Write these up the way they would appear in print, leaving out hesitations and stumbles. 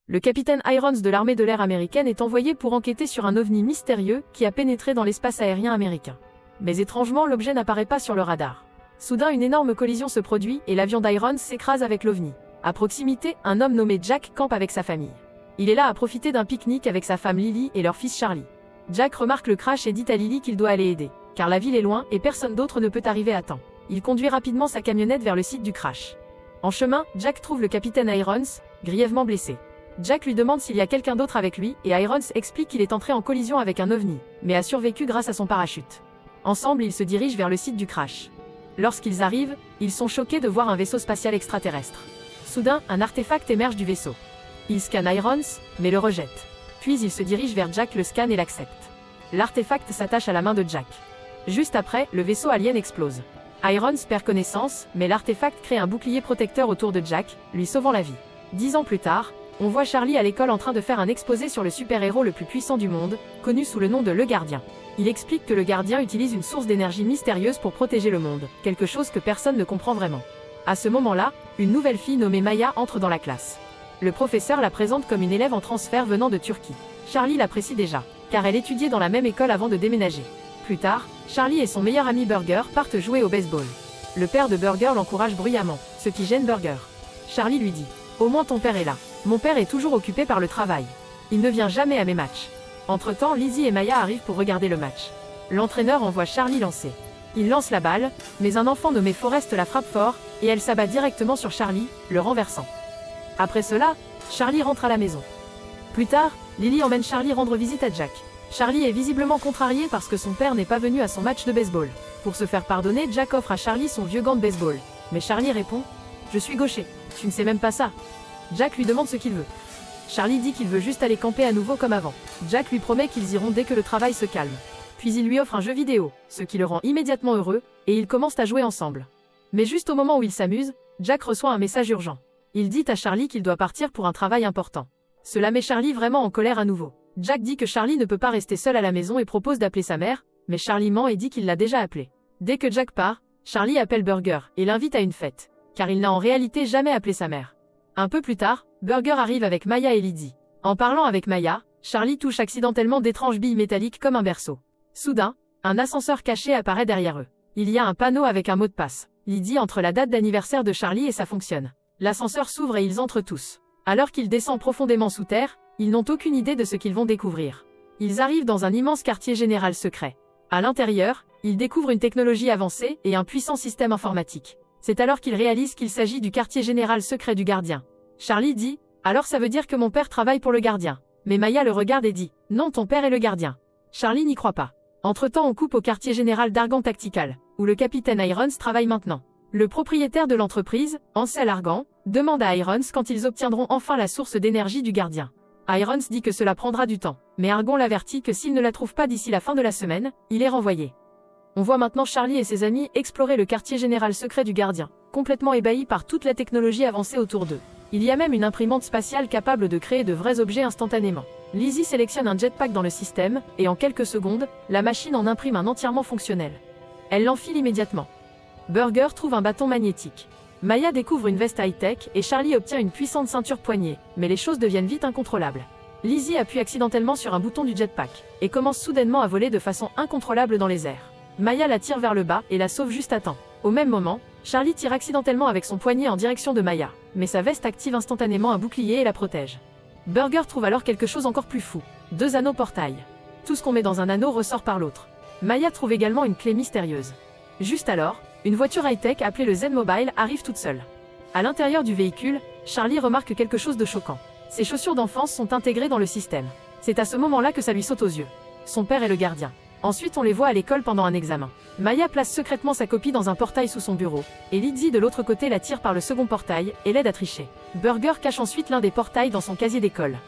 Le capitaine Irons de l'armée de l'air américaine est envoyé pour enquêter sur un ovni mystérieux qui a pénétré dans l'espace aérien américain. Mais étrangement, l'objet n'apparaît pas sur le radar. Soudain, une énorme collision se produit et l'avion d'Irons s'écrase avec l'ovni. À proximité, un homme nommé Jack campe avec sa famille. Il est là à profiter d'un pique-nique avec sa femme Lily et leur fils Charlie. Jack remarque le crash et dit à Lily qu'il doit aller aider, car la ville est loin et personne d'autre ne peut arriver à temps. Il conduit rapidement sa camionnette vers le site du crash. En chemin, Jack trouve le capitaine Irons, grièvement blessé. Jack lui demande s'il y a quelqu'un d'autre avec lui et Irons explique qu'il est entré en collision avec un ovni, mais a survécu grâce à son parachute. Ensemble, ils se dirigent vers le site du crash. Lorsqu'ils arrivent, ils sont choqués de voir un vaisseau spatial extraterrestre. Soudain, un artefact émerge du vaisseau. Ils scannent Irons, mais le rejettent. Puis ils se dirigent vers Jack, le scanne et l'accepte. L'artefact s'attache à la main de Jack. Juste après, le vaisseau alien explose. Irons perd connaissance, mais l'artefact crée un bouclier protecteur autour de Jack, lui sauvant la vie. 10 ans plus tard, on voit Charlie à l'école en train de faire un exposé sur le super-héros le plus puissant du monde, connu sous le nom de Le Gardien. Il explique que le Gardien utilise une source d'énergie mystérieuse pour protéger le monde, quelque chose que personne ne comprend vraiment. À ce moment-là, une nouvelle fille nommée Maya entre dans la classe. Le professeur la présente comme une élève en transfert venant de Turquie. Charlie l'apprécie déjà, car elle étudiait dans la même école avant de déménager. Plus tard, Charlie et son meilleur ami Burger partent jouer au baseball. Le père de Burger l'encourage bruyamment, ce qui gêne Burger. Charlie lui dit « Au moins ton père est là. Mon père est toujours occupé par le travail. Il ne vient jamais à mes matchs. » Entre-temps, Lizzie et Maya arrivent pour regarder le match. L'entraîneur envoie Charlie lancer. Il lance la balle, mais un enfant nommé Forrest la frappe fort, et elle s'abat directement sur Charlie, le renversant. Après cela, Charlie rentre à la maison. Plus tard, Lily emmène Charlie rendre visite à Jack. Charlie est visiblement contrarié parce que son père n'est pas venu à son match de baseball. Pour se faire pardonner, Jack offre à Charlie son vieux gant de baseball. Mais Charlie répond « Je suis gaucher, tu ne sais même pas ça ». Jack lui demande ce qu'il veut. Charlie dit qu'il veut juste aller camper à nouveau comme avant. Jack lui promet qu'ils iront dès que le travail se calme. Puis il lui offre un jeu vidéo, ce qui le rend immédiatement heureux, et ils commencent à jouer ensemble. Mais juste au moment où ils s'amusent, Jack reçoit un message urgent. Il dit à Charlie qu'il doit partir pour un travail important. Cela met Charlie vraiment en colère à nouveau. Jack dit que Charlie ne peut pas rester seul à la maison et propose d'appeler sa mère, mais Charlie ment et dit qu'il l'a déjà appelée. Dès que Jack part, Charlie appelle Burger et l'invite à une fête, car il n'a en réalité jamais appelé sa mère. Un peu plus tard, Burger arrive avec Maya et Lydie. En parlant avec Maya, Charlie touche accidentellement d'étranges billes métalliques comme un berceau. Soudain, un ascenseur caché apparaît derrière eux. Il y a un panneau avec un mot de passe. Lydie entre la date d'anniversaire de Charlie et ça fonctionne. L'ascenseur s'ouvre et ils entrent tous. Alors qu'ils descendent profondément sous terre, ils n'ont aucune idée de ce qu'ils vont découvrir. Ils arrivent dans un immense quartier général secret. À l'intérieur, ils découvrent une technologie avancée et un puissant système informatique. C'est alors qu'ils réalisent qu'il s'agit du quartier général secret du Gardien. Charlie dit « Alors ça veut dire que mon père travaille pour le Gardien ». Mais Maya le regarde et dit « Non, ton père est le Gardien ». Charlie n'y croit pas. Entre-temps, on coupe au quartier général d'Argan Tactical, où le capitaine Irons travaille maintenant. Le propriétaire de l'entreprise, Ansel Argan, demande à Irons quand ils obtiendront enfin la source d'énergie du Gardien. Irons dit que cela prendra du temps, mais Argan l'avertit que s'il ne la trouve pas d'ici la fin de la semaine, il est renvoyé. On voit maintenant Charlie et ses amis explorer le quartier général secret du Gardien, complètement ébahis par toute la technologie avancée autour d'eux. Il y a même une imprimante spatiale capable de créer de vrais objets instantanément. Lizzie sélectionne un jetpack dans le système, et en quelques secondes, la machine en imprime un entièrement fonctionnel. Elle l'enfile immédiatement. Burger trouve un bâton magnétique. Maya découvre une veste high-tech et Charlie obtient une puissante ceinture poignée, mais les choses deviennent vite incontrôlables. Lizzie appuie accidentellement sur un bouton du jetpack, et commence soudainement à voler de façon incontrôlable dans les airs. Maya la tire vers le bas et la sauve juste à temps. Au même moment, Charlie tire accidentellement avec son poignet en direction de Maya, mais sa veste active instantanément un bouclier et la protège. Burger trouve alors quelque chose encore plus fou, 2 anneaux portail. Tout ce qu'on met dans un anneau ressort par l'autre. Maya trouve également une clé mystérieuse. Juste alors, une voiture high-tech appelée le Z-Mobile arrive toute seule. À l'intérieur du véhicule, Charlie remarque quelque chose de choquant. Ses chaussures d'enfance sont intégrées dans le système. C'est à ce moment-là que ça lui saute aux yeux. Son père est le Gardien. Ensuite on les voit à l'école pendant un examen. Maya place secrètement sa copie dans un portail sous son bureau, et Lizzie de l'autre côté la tire par le second portail, et l'aide à tricher. Burger cache ensuite l'un des portails dans son casier d'école.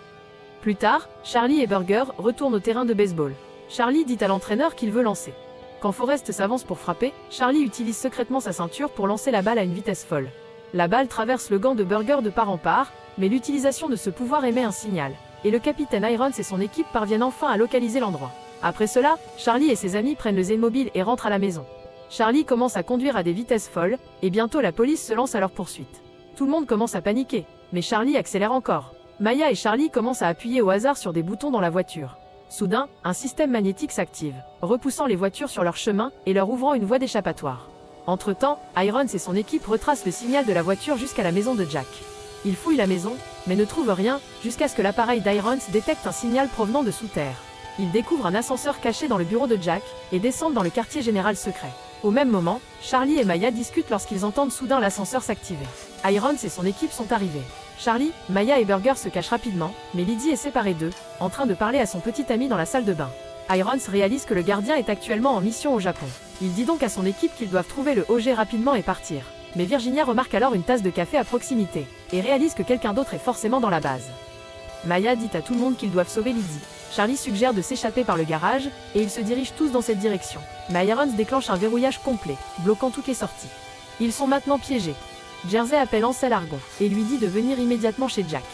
Plus tard, Charlie et Burger retournent au terrain de baseball. Charlie dit à l'entraîneur qu'il veut lancer. Quand Forrest s'avance pour frapper, Charlie utilise secrètement sa ceinture pour lancer la balle à une vitesse folle. La balle traverse le gant de Burger de part en part, mais l'utilisation de ce pouvoir émet un signal, et le capitaine Irons et son équipe parviennent enfin à localiser l'endroit. Après cela, Charlie et ses amis prennent le Z-Mobile et rentrent à la maison. Charlie commence à conduire à des vitesses folles, et bientôt la police se lance à leur poursuite. Tout le monde commence à paniquer, mais Charlie accélère encore. Maya et Charlie commencent à appuyer au hasard sur des boutons dans la voiture. Soudain, un système magnétique s'active, repoussant les voitures sur leur chemin et leur ouvrant une voie d'échappatoire. Entre-temps, Irons et son équipe retracent le signal de la voiture jusqu'à la maison de Jack. Ils fouillent la maison, mais ne trouvent rien, jusqu'à ce que l'appareil d'Irons détecte un signal provenant de sous terre. Ils découvrent un ascenseur caché dans le bureau de Jack, et descendent dans le quartier général secret. Au même moment, Charlie et Maya discutent lorsqu'ils entendent soudain l'ascenseur s'activer. Irons et son équipe sont arrivés. Charlie, Maya et Burger se cachent rapidement, mais Lydie est séparée d'eux, en train de parler à son petit ami dans la salle de bain. Irons réalise que le gardien est actuellement en mission au Japon. Il dit donc à son équipe qu'ils doivent trouver le OG rapidement et partir. Mais Virginia remarque alors une tasse de café à proximité, et réalise que quelqu'un d'autre est forcément dans la base. Maya dit à tout le monde qu'ils doivent sauver Lydie. Charlie suggère de s'échapper par le garage, et ils se dirigent tous dans cette direction. Mais Irons déclenche un verrouillage complet, bloquant toutes les sorties. Ils sont maintenant piégés. Jersey appelle Ansel Argon, et lui dit de venir immédiatement chez Jack.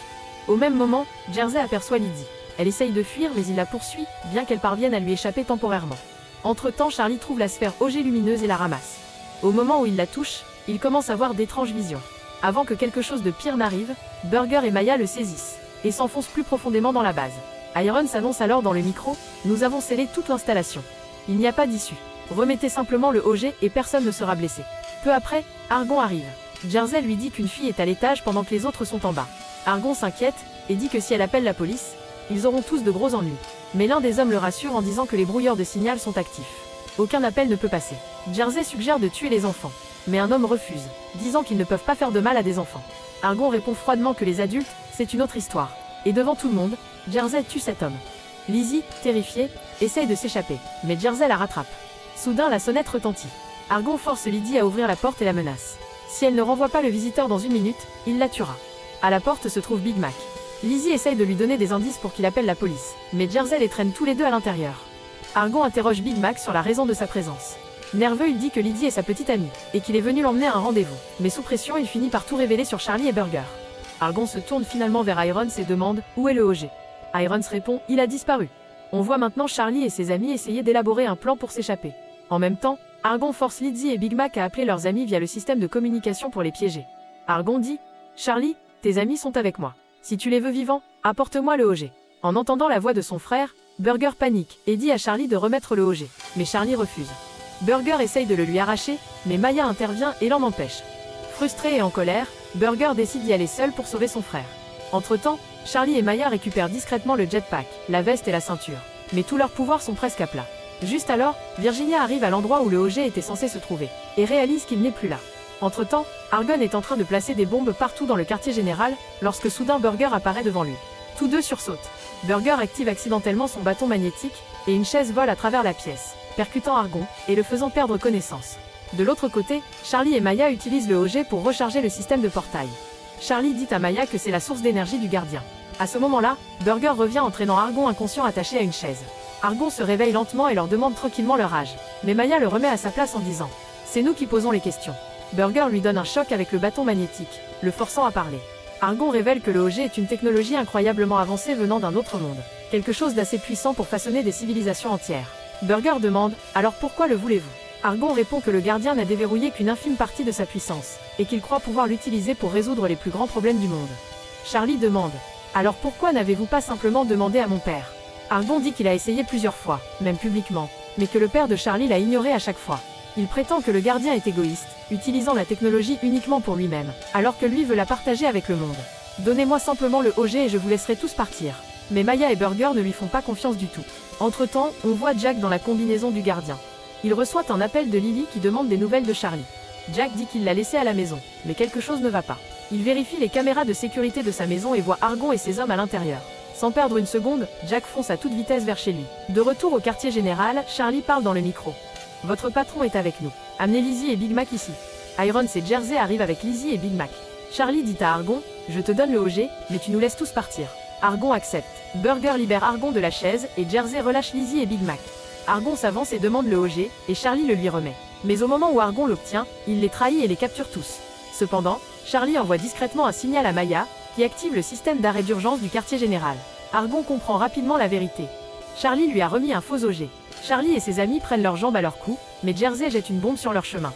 Au même moment, Jersey aperçoit Lydie. Elle essaye de fuir mais il la poursuit, bien qu'elle parvienne à lui échapper temporairement. Entre-temps, Charlie trouve la sphère OG lumineuse et la ramasse. Au moment où il la touche, il commence à voir d'étranges visions. Avant que quelque chose de pire n'arrive, Burger et Maya le saisissent, et s'enfoncent plus profondément dans la base. Irons annonce alors dans le micro « Nous avons scellé toute l'installation. Il n'y a pas d'issue. Remettez simplement le OG et personne ne sera blessé. » Peu après, Argon arrive. Jersey lui dit qu'une fille est à l'étage pendant que les autres sont en bas. Argon s'inquiète, et dit que si elle appelle la police, ils auront tous de gros ennuis. Mais l'un des hommes le rassure en disant que les brouilleurs de signal sont actifs. Aucun appel ne peut passer. Jersey suggère de tuer les enfants. Mais un homme refuse, disant qu'ils ne peuvent pas faire de mal à des enfants. Argon répond froidement que les adultes, c'est une autre histoire. Et devant tout le monde, Jersey tue cet homme. Lizzie, terrifiée, essaye de s'échapper, mais Jersey la rattrape. Soudain, la sonnette retentit. Argon force Lydie à ouvrir la porte et la menace. Si elle ne renvoie pas le visiteur dans une minute, il la tuera. À la porte se trouve Big Mac. Lizzie essaye de lui donner des indices pour qu'il appelle la police, mais Jersey les traîne tous les deux à l'intérieur. Argon interroge Big Mac sur la raison de sa présence. Nerveux, il dit que Lydie est sa petite amie, et qu'il est venu l'emmener à un rendez-vous. Mais sous pression, il finit par tout révéler sur Charlie et Burger. Argon se tourne finalement vers Irons et demande « Où est le OG ?» Irons répond « Il a disparu ». On voit maintenant Charlie et ses amis essayer d'élaborer un plan pour s'échapper. En même temps, Argon force Lydie et Big Mac à appeler leurs amis via le système de communication pour les piéger. Argon dit « Charlie, tes amis sont avec moi. Si tu les veux vivants, apporte-moi le OG. » En entendant la voix de son frère, Burger panique et dit à Charlie de remettre le OG. Mais Charlie refuse. Burger essaye de le lui arracher, mais Maya intervient et l'en empêche. Frustré et en colère, Burger décide d'y aller seul pour sauver son frère. Entre-temps, Charlie et Maya récupèrent discrètement le jetpack, la veste et la ceinture. Mais tous leurs pouvoirs sont presque à plat. Juste alors, Virginia arrive à l'endroit où le OG était censé se trouver, et réalise qu'il n'est plus là. Entre-temps, Argon est en train de placer des bombes partout dans le quartier général, lorsque soudain Burger apparaît devant lui. Tous deux sursautent. Burger active accidentellement son bâton magnétique, et une chaise vole à travers la pièce, percutant Argon, et le faisant perdre connaissance. De l'autre côté, Charlie et Maya utilisent le OG pour recharger le système de portail. Charlie dit à Maya que c'est la source d'énergie du gardien. À ce moment-là, Burger revient entraînant Argon inconscient attaché à une chaise. Argon se réveille lentement et leur demande tranquillement leur âge. Mais Maya le remet à sa place en disant « C'est nous qui posons les questions ». Burger lui donne un choc avec le bâton magnétique, le forçant à parler. Argon révèle que le OG est une technologie incroyablement avancée venant d'un autre monde. Quelque chose d'assez puissant pour façonner des civilisations entières. Burger demande « Alors pourquoi le voulez-vous » Argon répond que le gardien n'a déverrouillé qu'une infime partie de sa puissance, et qu'il croit pouvoir l'utiliser pour résoudre les plus grands problèmes du monde. Charlie demande « Alors pourquoi n'avez-vous pas simplement demandé à mon père ?» Argon dit qu'il a essayé plusieurs fois, même publiquement, mais que le père de Charlie l'a ignoré à chaque fois. Il prétend que le gardien est égoïste, utilisant la technologie uniquement pour lui-même, alors que lui veut la partager avec le monde. « Donnez-moi simplement le OG et je vous laisserai tous partir. » Mais Maya et Burger ne lui font pas confiance du tout. Entre-temps, on voit Jack dans la combinaison du gardien. Il reçoit un appel de Lily qui demande des nouvelles de Charlie. Jack dit qu'il l'a laissé à la maison, mais quelque chose ne va pas. Il vérifie les caméras de sécurité de sa maison et voit Argon et ses hommes à l'intérieur. Sans perdre une seconde, Jack fonce à toute vitesse vers chez lui. De retour au quartier général, Charlie parle dans le micro. « Votre patron est avec nous. Amenez Lizzie et Big Mac ici. » Irons et Jersey arrivent avec Lizzie et Big Mac. Charlie dit à Argon « Je te donne le OG, mais tu nous laisses tous partir. » Argon accepte. Burger libère Argon de la chaise et Jersey relâche Lizzie et Big Mac. Argon s'avance et demande le OG, et Charlie le lui remet. Mais au moment où Argon l'obtient, il les trahit et les capture tous. Cependant, Charlie envoie discrètement un signal à Maya, qui active le système d'arrêt d'urgence du quartier général. Argon comprend rapidement la vérité. Charlie lui a remis un faux OG. Charlie et ses amis prennent leurs jambes à leur cou, mais Jersey jette une bombe sur leur chemin.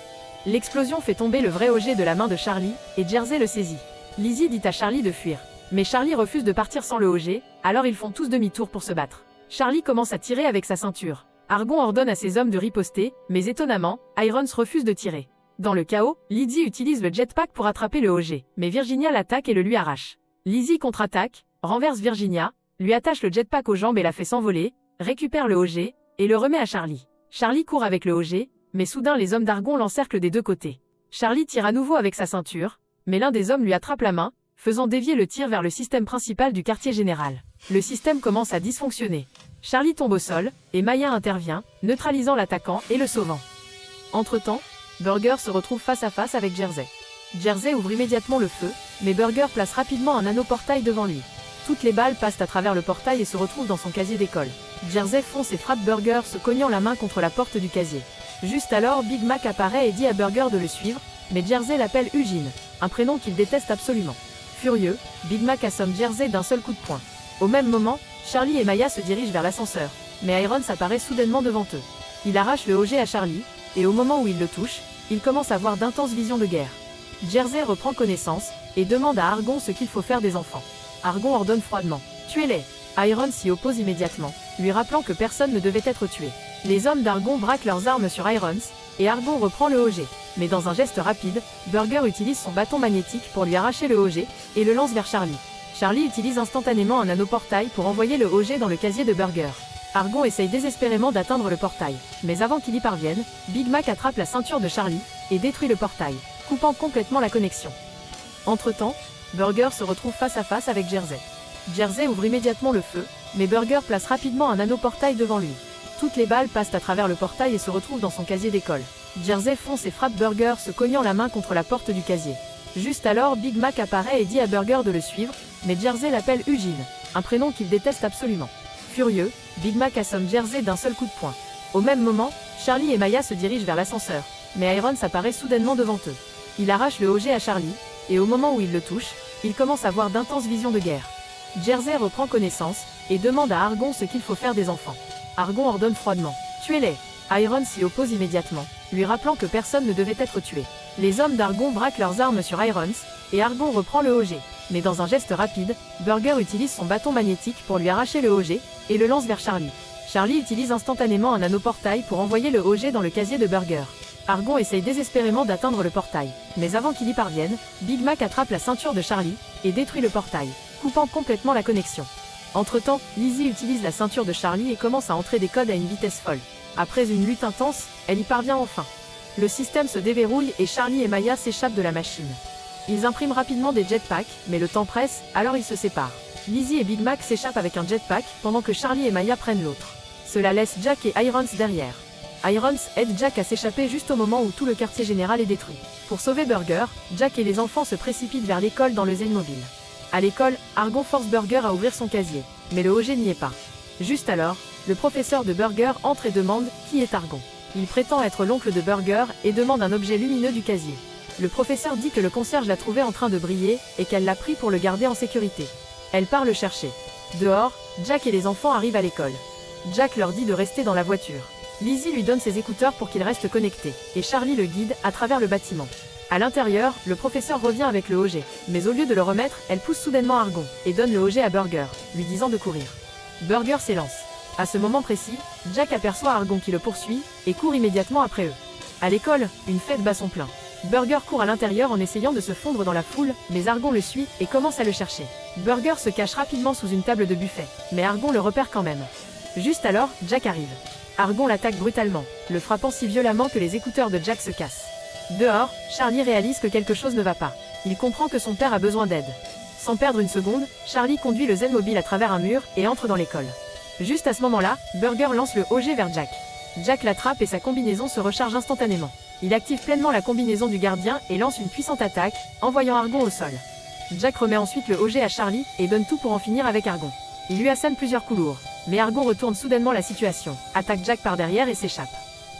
L'explosion fait tomber le vrai OG de la main de Charlie, et Jersey le saisit. Lizzie dit à Charlie de fuir. Mais Charlie refuse de partir sans le OG, alors ils font tous demi-tour pour se battre. Charlie commence à tirer avec sa ceinture. Argon ordonne à ses hommes de riposter, mais étonnamment, Irons refuse de tirer. Dans le chaos, Lizzie utilise le jetpack pour attraper le OG, mais Virginia l'attaque et le lui arrache. Lizzie contre-attaque, renverse Virginia, lui attache le jetpack aux jambes et la fait s'envoler, récupère le OG, et le remet à Charlie. Charlie court avec le OG, mais soudain les hommes d'Argon l'encerclent des deux côtés. Charlie tire à nouveau avec sa ceinture, mais l'un des hommes lui attrape la main, faisant dévier le tir vers le système principal du quartier général. Le système commence à dysfonctionner. Charlie tombe au sol, et Maya intervient, neutralisant l'attaquant et le sauvant. Entre-temps, Burger se retrouve face à face avec Jersey. Jersey ouvre immédiatement le feu, mais Burger place rapidement un nano-portail devant lui. Toutes les balles passent à travers le portail et se retrouvent dans son casier d'école. Jersey fonce et frappe Burger se cognant la main contre la porte du casier. Juste alors, Big Mac apparaît et dit à Burger de le suivre, mais Jersey l'appelle Eugene, un prénom qu'il déteste absolument. Furieux, Big Mac assomme Jersey d'un seul coup de poing. Au même moment, Charlie et Maya se dirigent vers l'ascenseur, mais Irons apparaît soudainement devant eux. Il arrache le OG à Charlie, et au moment où il le touche, il commence à avoir d'intenses visions de guerre. Jersey reprend connaissance, et demande à Argon ce qu'il faut faire des enfants. Argon ordonne froidement, « Tuez-les !» Irons s'y oppose immédiatement, lui rappelant que personne ne devait être tué. Les hommes d'Argon braquent leurs armes sur Irons, et Argon reprend le OG. Mais dans un geste rapide, Burger utilise son bâton magnétique pour lui arracher le OG, et le lance vers Charlie. Charlie utilise instantanément un nanoportail pour envoyer le OG dans le casier de Burger. Argon essaye désespérément d'atteindre le portail, mais avant qu'il y parvienne, Big Mac attrape la ceinture de Charlie, et détruit le portail, coupant complètement la connexion. Entre-temps, Burger se retrouve face à face avec Jersey. Jersey ouvre immédiatement le feu, mais Burger place rapidement un nanoportail devant lui. Toutes les balles passent à travers le portail et se retrouvent dans son casier d'école. Jersey fonce et frappe Burger se cognant la main contre la porte du casier. Juste alors, Big Mac apparaît et dit à Burger de le suivre, mais Jersey l'appelle Eugene, un prénom qu'il déteste absolument. Furieux, Big Mac assomme Jersey d'un seul coup de poing. Au même moment, Charlie et Maya se dirigent vers l'ascenseur, mais Irons apparaît soudainement devant eux. Il arrache le OG à Charlie, et au moment où il le touche, il commence à avoir d'intenses visions de guerre. Jersey reprend connaissance, et demande à Argon ce qu'il faut faire des enfants. Argon ordonne froidement, « Tuez-les !» Irons s'y oppose immédiatement, lui rappelant que personne ne devait être tué. Les hommes d'Argon braquent leurs armes sur Irons, et Argon reprend le OG. Mais dans un geste rapide, Burger utilise son bâton magnétique pour lui arracher le OG, et le lance vers Charlie. Charlie utilise instantanément un nanoportail pour envoyer le OG dans le casier de Burger. Argon essaye désespérément d'atteindre le portail, mais avant qu'il y parvienne, Big Mac attrape la ceinture de Charlie, et détruit le portail, coupant complètement la connexion. Entre-temps, Lizzie utilise la ceinture de Charlie et commence à entrer des codes à une vitesse folle. Après une lutte intense, elle y parvient enfin. Le système se déverrouille et Charlie et Maya s'échappent de la machine. Ils impriment rapidement des jetpacks, mais le temps presse, alors ils se séparent. Lizzie et Big Mac s'échappent avec un jetpack, pendant que Charlie et Maya prennent l'autre. Cela laisse Jack et Irons derrière. Irons aide Jack à s'échapper juste au moment où tout le quartier général est détruit. Pour sauver Burger, Jack et les enfants se précipitent vers l'école dans le Zenmobile. À l'école, Argon force Burger à ouvrir son casier, mais le OG n'y est pas. Juste alors, le professeur de Burger entre et demande qui est Argon. Il prétend être l'oncle de Burger et demande un objet lumineux du casier. Le professeur dit que le concierge l'a trouvé en train de briller et qu'elle l'a pris pour le garder en sécurité. Elle part le chercher. Dehors, Jack et les enfants arrivent à l'école. Jack leur dit de rester dans la voiture. Lizzie lui donne ses écouteurs pour qu'il reste connecté, et Charlie le guide à travers le bâtiment. À l'intérieur, le professeur revient avec le OG, mais au lieu de le remettre, elle pousse soudainement Argon, et donne le OG à Burger, lui disant de courir. Burger s'élance. À ce moment précis, Jack aperçoit Argon qui le poursuit, et court immédiatement après eux. À l'école, une fête bat son plein. Burger court à l'intérieur en essayant de se fondre dans la foule, mais Argon le suit et commence à le chercher. Burger se cache rapidement sous une table de buffet, mais Argon le repère quand même. Juste alors, Jack arrive. Argon l'attaque brutalement, le frappant si violemment que les écouteurs de Jack se cassent. Dehors, Charlie réalise que quelque chose ne va pas. Il comprend que son père a besoin d'aide. Sans perdre une seconde, Charlie conduit le Zenmobile à travers un mur et entre dans l'école. Juste à ce moment-là, Burger lance le OG vers Jack. Jack l'attrape et sa combinaison se recharge instantanément. Il active pleinement la combinaison du gardien et lance une puissante attaque, envoyant Argon au sol. Jack remet ensuite le OG à Charlie et donne tout pour en finir avec Argon. Il lui assène plusieurs coups lourds, mais Argon retourne soudainement la situation, attaque Jack par derrière et s'échappe.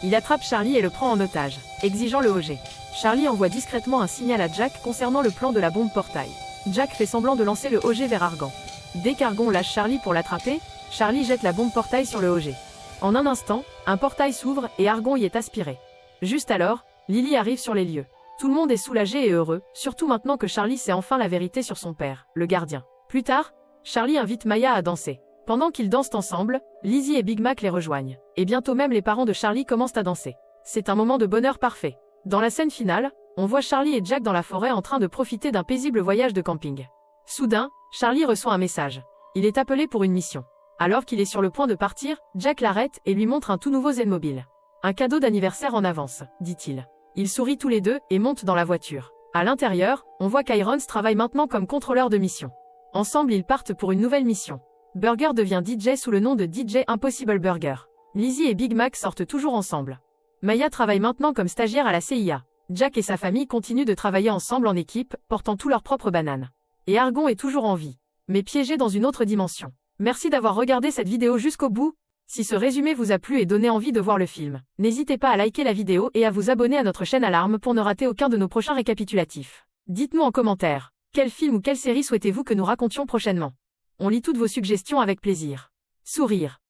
Il attrape Charlie et le prend en otage, exigeant le OG. Charlie envoie discrètement un signal à Jack concernant le plan de la bombe portail. Jack fait semblant de lancer le OG vers Argon. Dès qu'Argon lâche Charlie pour l'attraper, Charlie jette la bombe portail sur le OG. En un instant, un portail s'ouvre et Argon y est aspiré. Juste alors, Lily arrive sur les lieux. Tout le monde est soulagé et heureux, surtout maintenant que Charlie sait enfin la vérité sur son père, le gardien. Plus tard, Charlie invite Maya à danser. Pendant qu'ils dansent ensemble, Lizzie et Big Mac les rejoignent. Et bientôt même les parents de Charlie commencent à danser. C'est un moment de bonheur parfait. Dans la scène finale, on voit Charlie et Jack dans la forêt en train de profiter d'un paisible voyage de camping. Soudain, Charlie reçoit un message. Il est appelé pour une mission. Alors qu'il est sur le point de partir, Jack l'arrête et lui montre un tout nouveau Zenmobile. Un cadeau d'anniversaire en avance, dit-il. Ils sourient tous les deux et montent dans la voiture. À l'intérieur, on voit qu'Irons travaille maintenant comme contrôleur de mission. Ensemble, ils partent pour une nouvelle mission. Burger devient DJ sous le nom de DJ Impossible Burger. Lizzie et Big Mac sortent toujours ensemble. Maya travaille maintenant comme stagiaire à la CIA. Jack et sa famille continuent de travailler ensemble en équipe, portant tous leurs propres bananes. Et Argon est toujours en vie, mais piégé dans une autre dimension. Merci d'avoir regardé cette vidéo jusqu'au bout. Si ce résumé vous a plu et donné envie de voir le film, n'hésitez pas à liker la vidéo et à vous abonner à notre chaîne Alarme pour ne rater aucun de nos prochains récapitulatifs. Dites-nous en commentaire, quel film ou quelle série souhaitez-vous que nous racontions prochainement? On lit toutes vos suggestions avec plaisir. Sourire.